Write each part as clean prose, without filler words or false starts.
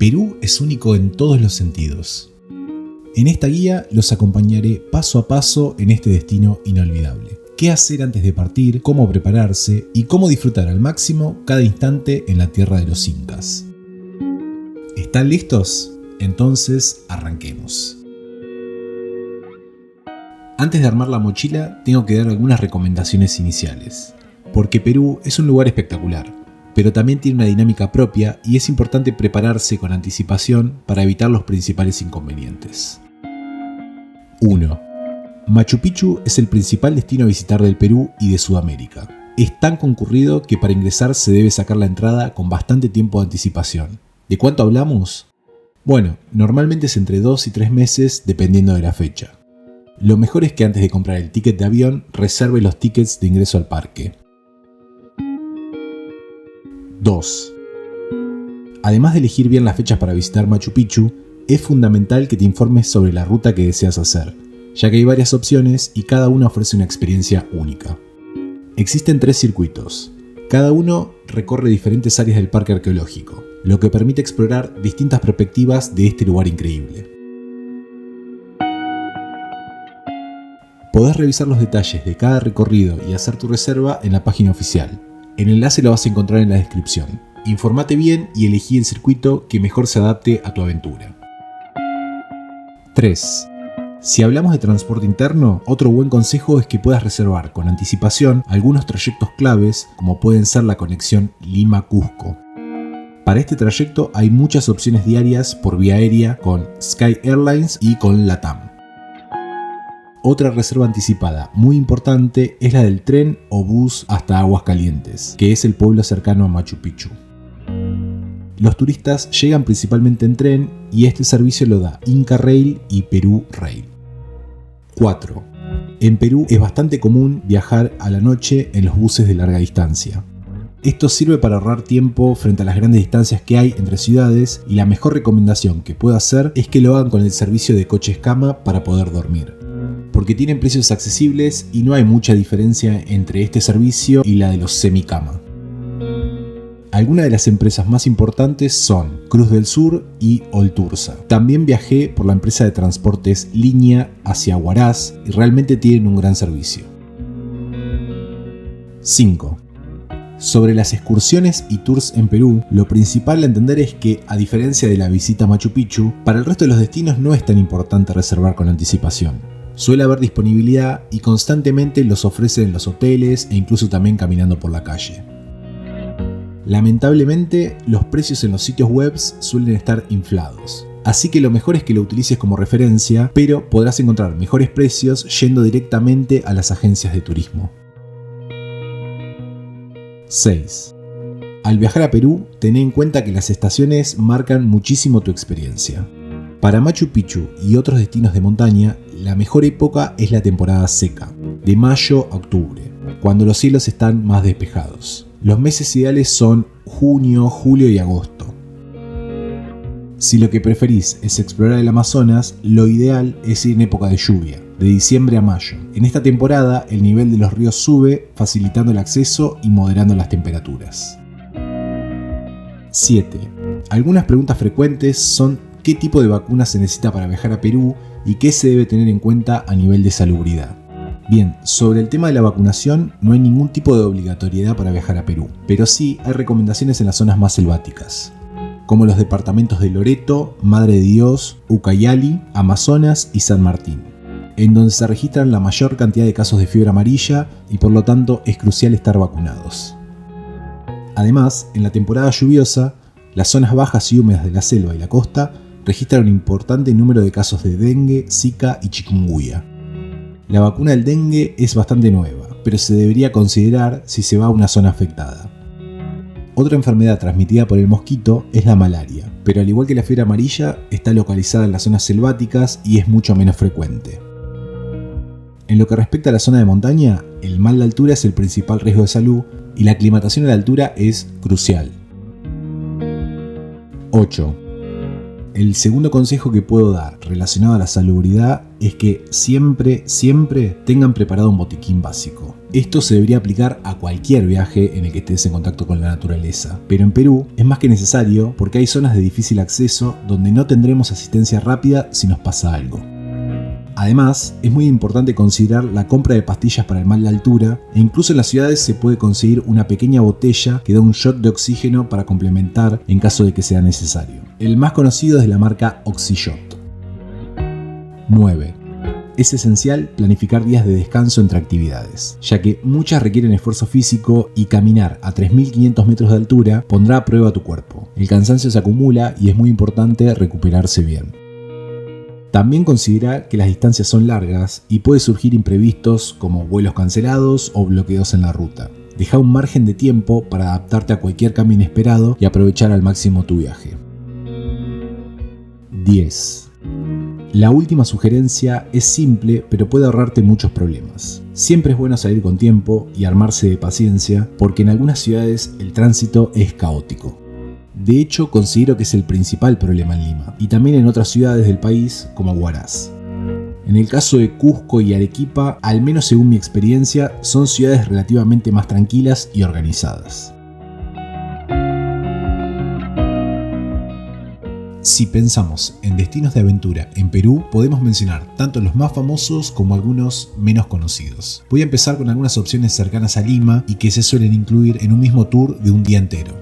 Perú es único en todos los sentidos. En esta guía los acompañaré paso a paso en este destino inolvidable. Qué hacer antes de partir, cómo prepararse y cómo disfrutar al máximo cada instante en la tierra de los incas. ¿Están listos? Entonces arranquemos. Antes de armar la mochila, tengo que dar algunas recomendaciones iniciales. Porque Perú es un lugar espectacular, pero también tiene una dinámica propia y es importante prepararse con anticipación para evitar los principales inconvenientes. 1. Machu Picchu es el principal destino a visitar del Perú y de Sudamérica. Es tan concurrido que para ingresar se debe sacar la entrada con bastante tiempo de anticipación. ¿De cuánto hablamos? Bueno, normalmente es entre 2 y 3 meses dependiendo de la fecha. Lo mejor es que antes de comprar el ticket de avión, reserve los tickets de ingreso al parque. 2. Además de elegir bien las fechas para visitar Machu Picchu, es fundamental que te informes sobre la ruta que deseas hacer, ya que hay varias opciones y cada una ofrece una experiencia única. Existen 3 circuitos. Cada uno recorre diferentes áreas del parque arqueológico, lo que permite explorar distintas perspectivas de este lugar increíble. Podés revisar los detalles de cada recorrido y hacer tu reserva en la página oficial. El enlace lo vas a encontrar en la descripción. Infórmate bien y elegí el circuito que mejor se adapte a tu aventura. 3. Si hablamos de transporte interno, otro buen consejo es que puedas reservar con anticipación algunos trayectos claves, como pueden ser la conexión Lima-Cusco. Para este trayecto hay muchas opciones diarias por vía aérea con Sky Airlines y con LATAM. Otra reserva anticipada muy importante es la del tren o bus hasta Aguascalientes, que es el pueblo cercano a Machu Picchu. Los turistas llegan principalmente en tren y este servicio lo da Inca Rail y Perú Rail. 4. En Perú es bastante común viajar a la noche en los buses de larga distancia. Esto sirve para ahorrar tiempo frente a las grandes distancias que hay entre ciudades y la mejor recomendación que puedo hacer es que lo hagan con el servicio de coches cama para poder dormir, porque tienen precios accesibles y no hay mucha diferencia entre este servicio y la de los semicama. Algunas de las empresas más importantes son Cruz del Sur y Oltursa. También viajé por la empresa de transportes Línea hacia Huaraz y realmente tienen un gran servicio. 5. Sobre las excursiones y tours en Perú, lo principal a entender es que, a diferencia de la visita a Machu Picchu, para el resto de los destinos no es tan importante reservar con anticipación. Suele haber disponibilidad y constantemente los ofrecen en los hoteles e incluso también caminando por la calle. Lamentablemente, los precios en los sitios web suelen estar inflados, así que lo mejor es que lo utilices como referencia, pero podrás encontrar mejores precios yendo directamente a las agencias de turismo. 6. Al viajar a Perú, ten en cuenta que las estaciones marcan muchísimo tu experiencia. Para Machu Picchu y otros destinos de montaña, la mejor época es la temporada seca, de mayo a octubre, cuando los cielos están más despejados. Los meses ideales son junio, julio y agosto. Si lo que preferís es explorar el Amazonas, lo ideal es ir en época de lluvia, de diciembre a mayo. En esta temporada, el nivel de los ríos sube, facilitando el acceso y moderando las temperaturas. 7. Algunas preguntas frecuentes son ¿qué tipo de vacuna se necesita para viajar a Perú y qué se debe tener en cuenta a nivel de salubridad? Bien, sobre el tema de la vacunación no hay ningún tipo de obligatoriedad para viajar a Perú, pero sí hay recomendaciones en las zonas más selváticas, como los departamentos de Loreto, Madre de Dios, Ucayali, Amazonas y San Martín, en donde se registran la mayor cantidad de casos de fiebre amarilla y por lo tanto es crucial estar vacunados. Además, en la temporada lluviosa, las zonas bajas y húmedas de la selva y la costa registran un importante número de casos de dengue, zika y chikungunya. La vacuna del dengue es bastante nueva, pero se debería considerar si se va a una zona afectada. Otra enfermedad transmitida por el mosquito es la malaria, pero al igual que la fiebre amarilla, está localizada en las zonas selváticas y es mucho menos frecuente. En lo que respecta a la zona de montaña, el mal de altura es el principal riesgo de salud y la aclimatación a la altura es crucial. 8. El segundo consejo que puedo dar relacionado a la salubridad es que siempre tengan preparado un botiquín básico. Esto se debería aplicar a cualquier viaje en el que estés en contacto con la naturaleza, pero en Perú es más que necesario porque hay zonas de difícil acceso donde no tendremos asistencia rápida si nos pasa algo. Además, es muy importante considerar la compra de pastillas para el mal de altura e incluso en las ciudades se puede conseguir una pequeña botella que da un shot de oxígeno para complementar en caso de que sea necesario. El más conocido es de la marca Oxyshot. 9. Es esencial planificar días de descanso entre actividades, ya que muchas requieren esfuerzo físico y caminar a 3.500 metros de altura pondrá a prueba tu cuerpo. El cansancio se acumula y es muy importante recuperarse bien. También considera que las distancias son largas y puede surgir imprevistos como vuelos cancelados o bloqueos en la ruta. Deja un margen de tiempo para adaptarte a cualquier cambio inesperado y aprovechar al máximo tu viaje. 10. La última sugerencia es simple, pero puede ahorrarte muchos problemas. Siempre es bueno salir con tiempo y armarse de paciencia, porque en algunas ciudades el tránsito es caótico. De hecho, considero que es el principal problema en Lima, y también en otras ciudades del país como Huaraz. En el caso de Cusco y Arequipa, al menos según mi experiencia, son ciudades relativamente más tranquilas y organizadas. Si pensamos en destinos de aventura en Perú, podemos mencionar tanto los más famosos como algunos menos conocidos. Voy a empezar con algunas opciones cercanas a Lima y que se suelen incluir en un mismo tour de un día entero.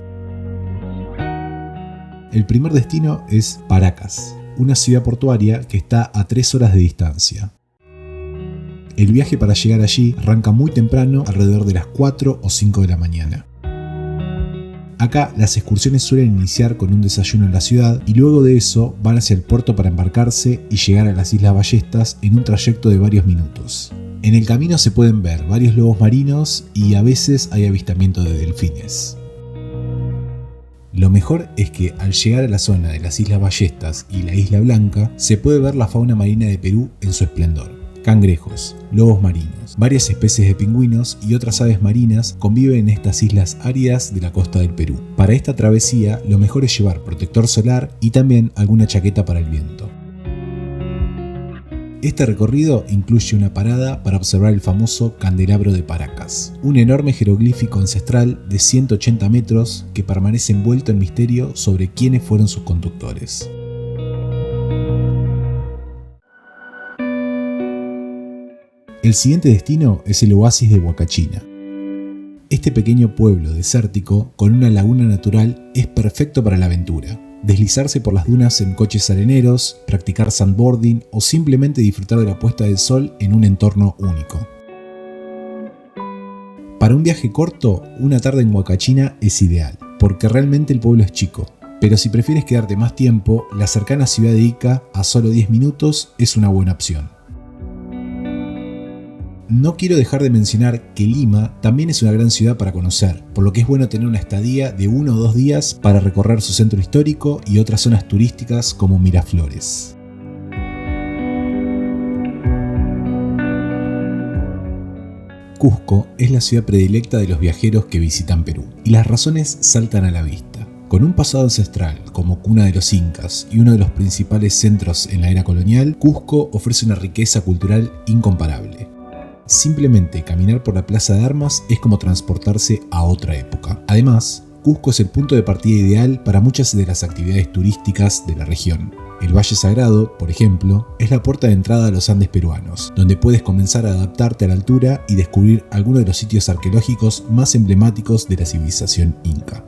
El primer destino es Paracas, una ciudad portuaria que está a 3 horas de distancia. El viaje para llegar allí arranca muy temprano, alrededor de las 4 o 5 de la mañana. Acá las excursiones suelen iniciar con un desayuno en la ciudad y luego de eso van hacia el puerto para embarcarse y llegar a las Islas Ballestas en un trayecto de varios minutos. En el camino se pueden ver varios lobos marinos y a veces hay avistamiento de delfines. Lo mejor es que al llegar a la zona de las Islas Ballestas y la Isla Blanca se puede ver la fauna marina de Perú en su esplendor. Cangrejos, lobos marinos, varias especies de pingüinos y otras aves marinas conviven en estas islas áridas de la costa del Perú. Para esta travesía lo mejor es llevar protector solar y también alguna chaqueta para el viento. Este recorrido incluye una parada para observar el famoso candelabro de Paracas, un enorme jeroglífico ancestral de 180 metros que permanece envuelto en misterio sobre quiénes fueron sus conductores. El siguiente destino es el oasis de Huacachina. Este pequeño pueblo desértico con una laguna natural es perfecto para la aventura. Deslizarse por las dunas en coches areneros, practicar sandboarding o simplemente disfrutar de la puesta del sol en un entorno único. Para un viaje corto, una tarde en Huacachina es ideal, porque realmente el pueblo es chico. Pero si prefieres quedarte más tiempo, la cercana ciudad de Ica, a solo 10 minutos, es una buena opción. No quiero dejar de mencionar que Lima también es una gran ciudad para conocer, por lo que es bueno tener una estadía de 1 o 2 días para recorrer su centro histórico y otras zonas turísticas como Miraflores. Cusco es la ciudad predilecta de los viajeros que visitan Perú, y las razones saltan a la vista. Con un pasado ancestral como cuna de los incas y uno de los principales centros en la era colonial, Cusco ofrece una riqueza cultural incomparable. Simplemente caminar por la Plaza de Armas es como transportarse a otra época. Además, Cusco es el punto de partida ideal para muchas de las actividades turísticas de la región. El Valle Sagrado, por ejemplo, es la puerta de entrada a los Andes peruanos, donde puedes comenzar a adaptarte a la altura y descubrir algunos de los sitios arqueológicos más emblemáticos de la civilización inca.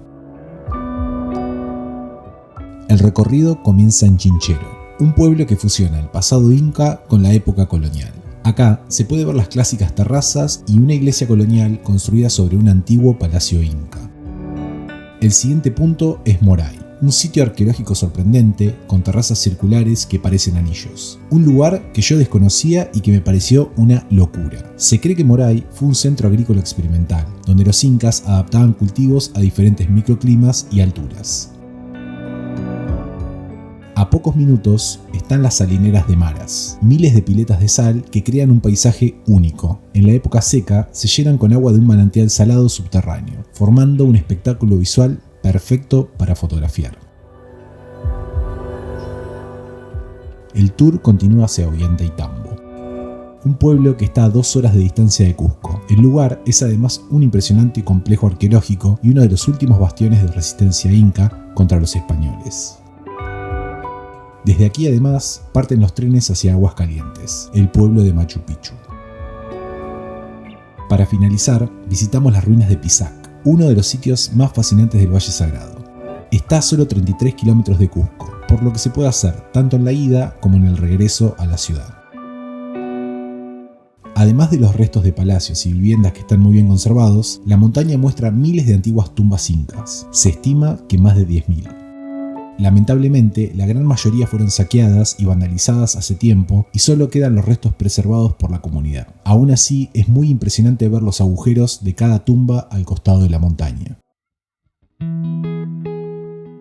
El recorrido comienza en Chinchero, un pueblo que fusiona el pasado inca con la época colonial. Acá se puede ver las clásicas terrazas y una iglesia colonial construida sobre un antiguo palacio inca. El siguiente punto es Moray, un sitio arqueológico sorprendente con terrazas circulares que parecen anillos. Un lugar que yo desconocía y que me pareció una locura. Se cree que Moray fue un centro agrícola experimental, donde los incas adaptaban cultivos a diferentes microclimas y alturas. A pocos minutos están las salineras de Maras, miles de piletas de sal que crean un paisaje único. En la época seca se llenan con agua de un manantial salado subterráneo, formando un espectáculo visual perfecto para fotografiar. El tour continúa hacia Ollantaytambo, un pueblo que está a 2 horas de distancia de Cusco. El lugar es además un impresionante complejo arqueológico y uno de los últimos bastiones de resistencia inca contra los españoles. Desde aquí además parten los trenes hacia Aguascalientes, el pueblo de Machu Picchu. Para finalizar, visitamos las ruinas de Pisac, uno de los sitios más fascinantes del Valle Sagrado. Está a solo 33 kilómetros de Cusco, por lo que se puede hacer tanto en la ida como en el regreso a la ciudad. Además de los restos de palacios y viviendas que están muy bien conservados, la montaña muestra miles de antiguas tumbas incas. Se estima que más de 10.000. Lamentablemente, la gran mayoría fueron saqueadas y vandalizadas hace tiempo y solo quedan los restos preservados por la comunidad. Aún así, es muy impresionante ver los agujeros de cada tumba al costado de la montaña.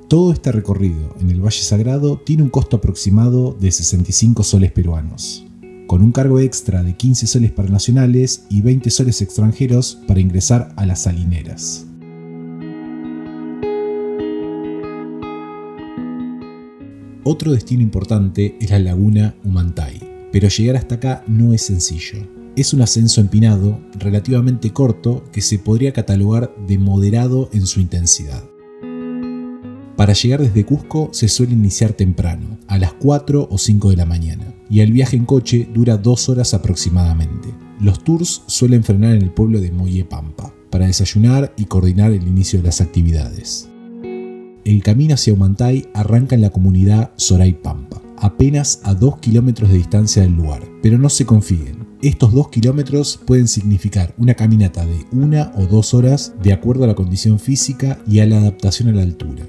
Todo este recorrido en el Valle Sagrado tiene un costo aproximado de 65 soles peruanos, con un cargo extra de 15 soles para nacionales y 20 soles extranjeros para ingresar a las salineras. Otro destino importante es la laguna Humantay, pero llegar hasta acá no es sencillo. Es un ascenso empinado, relativamente corto, que se podría catalogar de moderado en su intensidad. Para llegar desde Cusco se suele iniciar temprano, a las 4 o 5 de la mañana, y el viaje en coche dura 2 horas aproximadamente. Los tours suelen frenar en el pueblo de Moyepampa, para desayunar y coordinar el inicio de las actividades. El camino hacia Humantay arranca en la comunidad Soraipampa, apenas a 2 kilómetros de distancia del lugar, pero no se confíen. Estos 2 kilómetros pueden significar una caminata de 1 o 2 horas de acuerdo a la condición física y a la adaptación a la altura.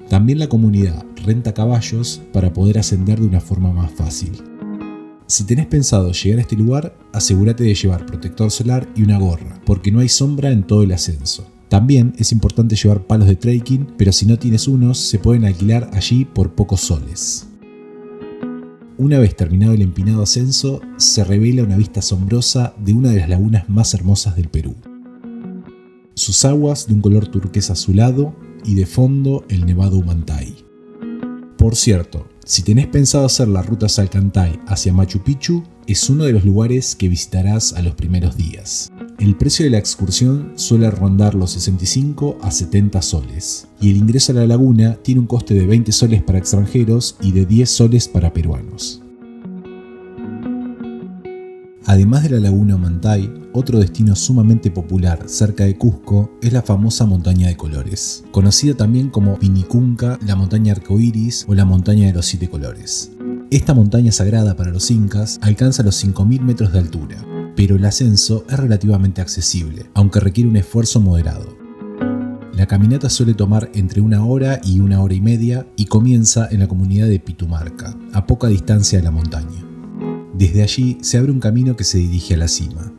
También la comunidad renta caballos para poder ascender de una forma más fácil. Si tenés pensado llegar a este lugar, asegúrate de llevar protector solar y una gorra, porque no hay sombra en todo el ascenso. También es importante llevar palos de trekking, pero si no tienes unos, se pueden alquilar allí por pocos soles. Una vez terminado el empinado ascenso, se revela una vista asombrosa de una de las lagunas más hermosas del Perú. Sus aguas de un color turquesa azulado y de fondo el nevado Humantay. Por cierto, si tenés pensado hacer la ruta Salcantay hacia Machu Picchu, es uno de los lugares que visitarás a los primeros días. El precio de la excursión suele rondar los 65 a 70 soles, y el ingreso a la laguna tiene un coste de 20 soles para extranjeros y de 10 soles para peruanos. Además de la laguna Humantay, otro destino sumamente popular cerca de Cusco es la famosa montaña de colores, conocida también como Vinicunca, la montaña arcoíris o la montaña de los 7 colores. Esta montaña sagrada para los incas alcanza los 5.000 metros de altura, pero el ascenso es relativamente accesible, aunque requiere un esfuerzo moderado. La caminata suele tomar entre 1 hora y 1 hora y media y comienza en la comunidad de Pitumarca, a poca distancia de la montaña. Desde allí se abre un camino que se dirige a la cima.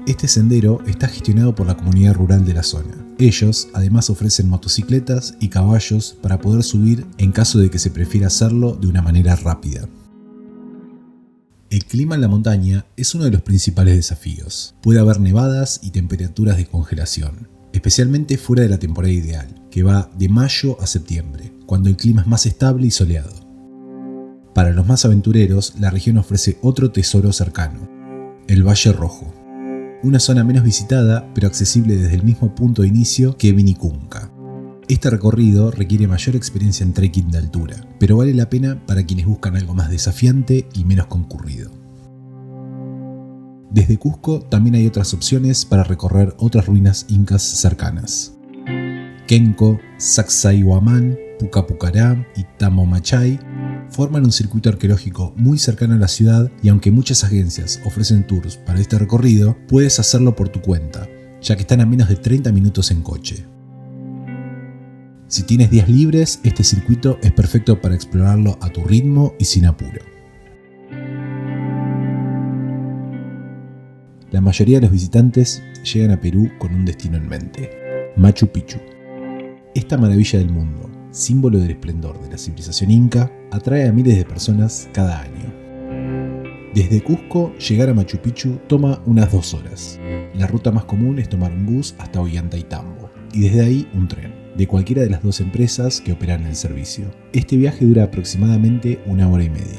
Este sendero está gestionado por la comunidad rural de la zona. Ellos además ofrecen motocicletas y caballos para poder subir en caso de que se prefiera hacerlo de una manera rápida. El clima en la montaña es uno de los principales desafíos. Puede haber nevadas y temperaturas de congelación, especialmente fuera de la temporada ideal, que va de mayo a septiembre, cuando el clima es más estable y soleado. Para los más aventureros, la región ofrece otro tesoro cercano, el Valle Rojo, una zona menos visitada pero accesible desde el mismo punto de inicio que Vinicunca. Este recorrido requiere mayor experiencia en trekking de altura, pero vale la pena para quienes buscan algo más desafiante y menos concurrido. Desde Cusco también hay otras opciones para recorrer otras ruinas incas cercanas. Kenco, Sacsayhuamán, Pucapucará y Tamomachay forman un circuito arqueológico muy cercano a la ciudad y aunque muchas agencias ofrecen tours para este recorrido, puedes hacerlo por tu cuenta, ya que están a menos de 30 minutos en coche. Si tienes días libres, este circuito es perfecto para explorarlo a tu ritmo y sin apuro. La mayoría de los visitantes llegan a Perú con un destino en mente: Machu Picchu. Esta maravilla del mundo, símbolo del esplendor de la civilización inca, atrae a miles de personas cada año. Desde Cusco, llegar a Machu Picchu toma unas 2 horas. La ruta más común es tomar un bus hasta Ollantaytambo y desde ahí un tren. de cualquiera de las dos empresas que operan el servicio. Este viaje dura aproximadamente 1 hora y media.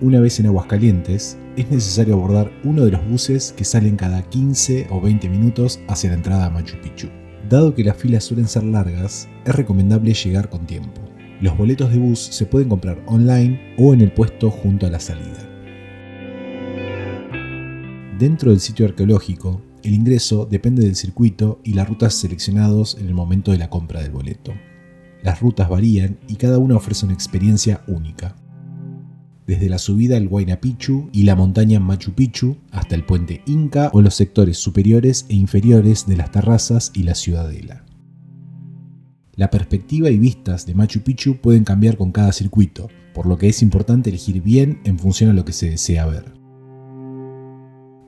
Una vez en Aguascalientes, es necesario abordar uno de los buses que salen cada 15 o 20 minutos hacia la entrada a Machu Picchu. Dado que las filas suelen ser largas, es recomendable llegar con tiempo. Los boletos de bus se pueden comprar online o en el puesto junto a la salida. Dentro del sitio arqueológico, el ingreso depende del circuito y las rutas seleccionados en el momento de la compra del boleto. Las rutas varían y cada una ofrece una experiencia única. Desde la subida al Huayna Picchu y la montaña Machu Picchu hasta el puente Inca o los sectores superiores e inferiores de las terrazas y la ciudadela. La perspectiva y vistas de Machu Picchu pueden cambiar con cada circuito, por lo que es importante elegir bien en función a lo que se desea ver.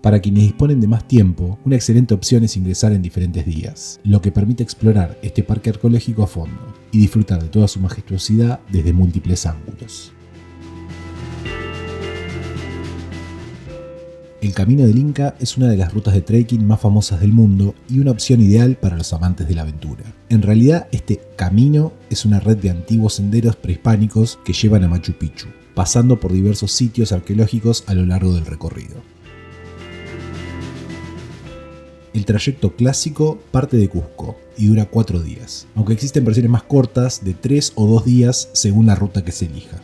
Para quienes disponen de más tiempo, una excelente opción es ingresar en diferentes días, lo que permite explorar este parque arqueológico a fondo y disfrutar de toda su majestuosidad desde múltiples ángulos. El Camino del Inca es una de las rutas de trekking más famosas del mundo y una opción ideal para los amantes de la aventura. En realidad, este camino es una red de antiguos senderos prehispánicos que llevan a Machu Picchu, pasando por diversos sitios arqueológicos a lo largo del recorrido. El trayecto clásico parte de Cusco y dura 4 días, aunque existen versiones más cortas de 3 o 2 días según la ruta que se elija.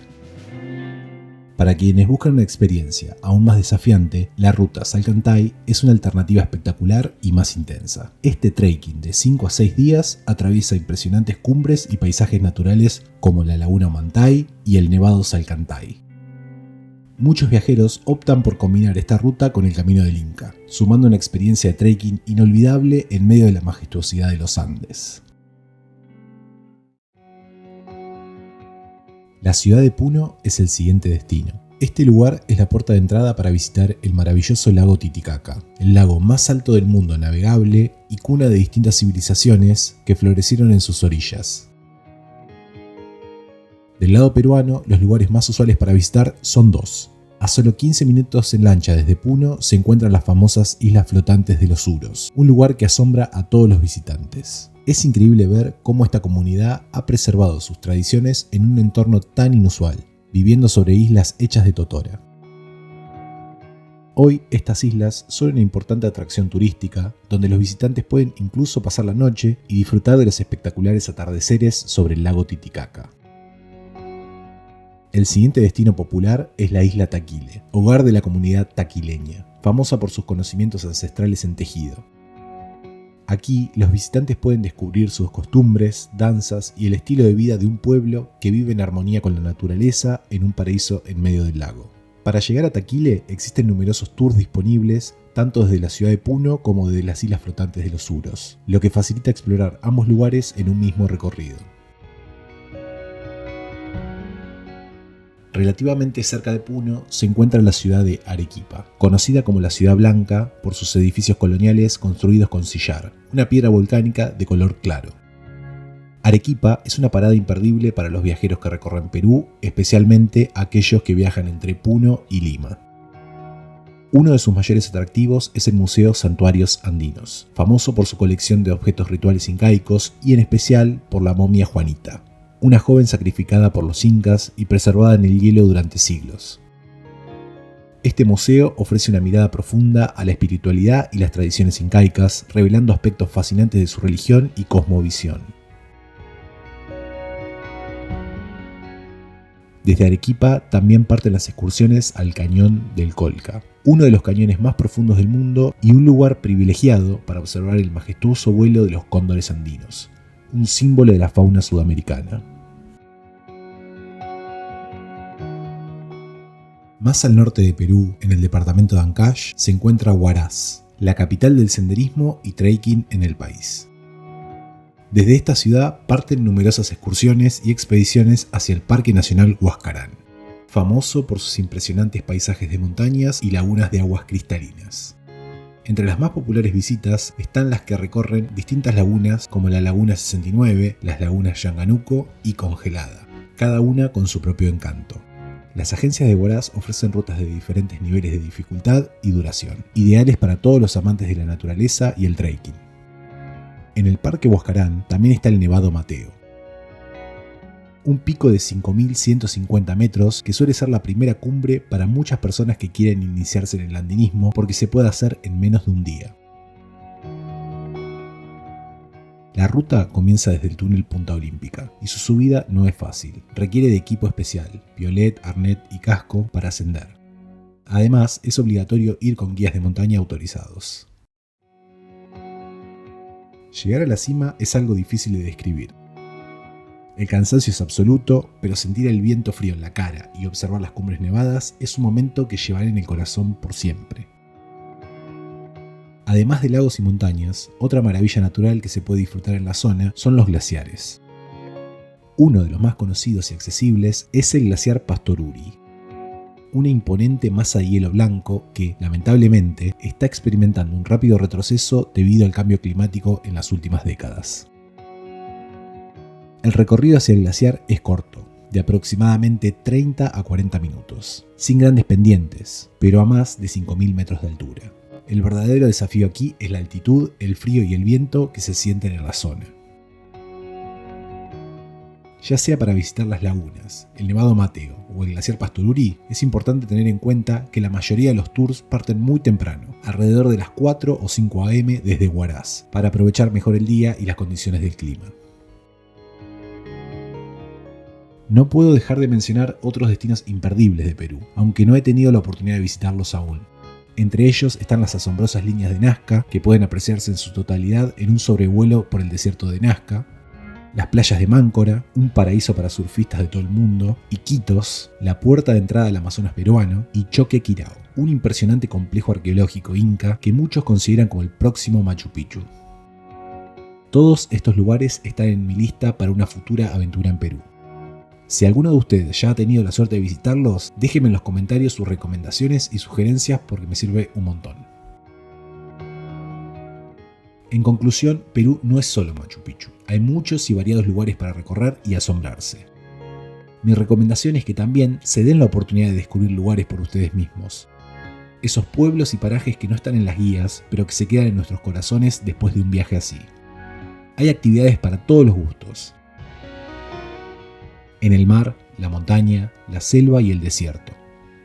Para quienes buscan una experiencia aún más desafiante, la ruta Salcantay es una alternativa espectacular y más intensa. Este trekking de 5 a 6 días atraviesa impresionantes cumbres y paisajes naturales como la laguna Humantay y el nevado Salcantay. Muchos viajeros optan por combinar esta ruta con el Camino del Inca, sumando una experiencia de trekking inolvidable en medio de la majestuosidad de los Andes. La ciudad de Puno es el siguiente destino. Este lugar es la puerta de entrada para visitar el maravilloso lago Titicaca, el lago más alto del mundo navegable y cuna de distintas civilizaciones que florecieron en sus orillas. Del lado peruano, los lugares más usuales para visitar son 2. A solo 15 minutos en lancha desde Puno se encuentran las famosas islas flotantes de los Uros, un lugar que asombra a todos los visitantes. Es increíble ver cómo esta comunidad ha preservado sus tradiciones en un entorno tan inusual, viviendo sobre islas hechas de totora. Hoy estas islas son una importante atracción turística, donde los visitantes pueden incluso pasar la noche y disfrutar de los espectaculares atardeceres sobre el lago Titicaca. El siguiente destino popular es la isla Taquile, hogar de la comunidad taquileña, famosa por sus conocimientos ancestrales en tejido. Aquí, los visitantes pueden descubrir sus costumbres, danzas y el estilo de vida de un pueblo que vive en armonía con la naturaleza en un paraíso en medio del lago. Para llegar a Taquile existen numerosos tours disponibles, tanto desde la ciudad de Puno como desde las islas flotantes de los Uros, lo que facilita explorar ambos lugares en un mismo recorrido. Relativamente cerca de Puno se encuentra la ciudad de Arequipa, conocida como la Ciudad Blanca por sus edificios coloniales construidos con sillar, una piedra volcánica de color claro. Arequipa es una parada imperdible para los viajeros que recorren Perú, especialmente aquellos que viajan entre Puno y Lima. Uno de sus mayores atractivos es el Museo Santuarios Andinos, famoso por su colección de objetos rituales incaicos y en especial por la momia Juanita, una joven sacrificada por los incas y preservada en el hielo durante siglos. Este museo ofrece una mirada profunda a la espiritualidad y las tradiciones incaicas, revelando aspectos fascinantes de su religión y cosmovisión. Desde Arequipa también parten las excursiones al Cañón del Colca, uno de los cañones más profundos del mundo y un lugar privilegiado para observar el majestuoso vuelo de los cóndores andinos, un símbolo de la fauna sudamericana. Más al norte de Perú, en el departamento de Ancash, se encuentra Huaraz, la capital del senderismo y trekking en el país. Desde esta ciudad parten numerosas excursiones y expediciones hacia el Parque Nacional Huascarán, famoso por sus impresionantes paisajes de montañas y lagunas de aguas cristalinas. Entre las más populares visitas están las que recorren distintas lagunas como la Laguna 69, las lagunas Yanganuco y Congelada, cada una con su propio encanto. Las agencias de Huaraz ofrecen rutas de diferentes niveles de dificultad y duración, ideales para todos los amantes de la naturaleza y el trekking. En el Parque Huascarán también está el Nevado Mateo, un pico de 5.150 metros que suele ser la primera cumbre para muchas personas que quieren iniciarse en el andinismo porque se puede hacer en menos de un día. La ruta comienza desde el túnel Punta Olímpica y su subida no es fácil, requiere de equipo especial, piolet, arnés y casco para ascender. Además, es obligatorio ir con guías de montaña autorizados. Llegar a la cima es algo difícil de describir. El cansancio es absoluto, pero sentir el viento frío en la cara y observar las cumbres nevadas es un momento que llevaré en el corazón por siempre. Además de lagos y montañas, otra maravilla natural que se puede disfrutar en la zona son los glaciares. Uno de los más conocidos y accesibles es el glaciar Pastoruri, una imponente masa de hielo blanco que, lamentablemente, está experimentando un rápido retroceso debido al cambio climático en las últimas décadas. El recorrido hacia el glaciar es corto, de aproximadamente 30 a 40 minutos, sin grandes pendientes, pero a más de 5.000 metros de altura. El verdadero desafío aquí es la altitud, el frío y el viento que se sienten en la zona. Ya sea para visitar las lagunas, el Nevado Mateo o el glaciar Pastoruri, es importante tener en cuenta que la mayoría de los tours parten muy temprano, alrededor de las 4 o 5 am desde Huaraz, para aprovechar mejor el día y las condiciones del clima. No puedo dejar de mencionar otros destinos imperdibles de Perú, aunque no he tenido la oportunidad de visitarlos aún. Entre ellos están las asombrosas líneas de Nazca, que pueden apreciarse en su totalidad en un sobrevuelo por el desierto de Nazca, las playas de Máncora, un paraíso para surfistas de todo el mundo, Iquitos, la puerta de entrada al Amazonas peruano, y Choquequirao, un impresionante complejo arqueológico inca que muchos consideran como el próximo Machu Picchu. Todos estos lugares están en mi lista para una futura aventura en Perú. Si alguno de ustedes ya ha tenido la suerte de visitarlos, déjenme en los comentarios sus recomendaciones y sugerencias porque me sirve un montón. En conclusión, Perú no es solo Machu Picchu, hay muchos y variados lugares para recorrer y asombrarse. Mi recomendación es que también se den la oportunidad de descubrir lugares por ustedes mismos. Esos pueblos y parajes que no están en las guías, pero que se quedan en nuestros corazones después de un viaje así. Hay actividades para todos los gustos. En el mar, la montaña, la selva y el desierto.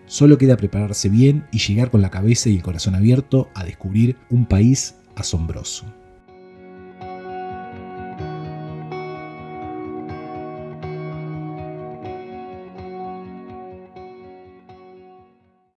Solo queda prepararse bien y llegar con la cabeza y el corazón abierto a descubrir un país asombroso.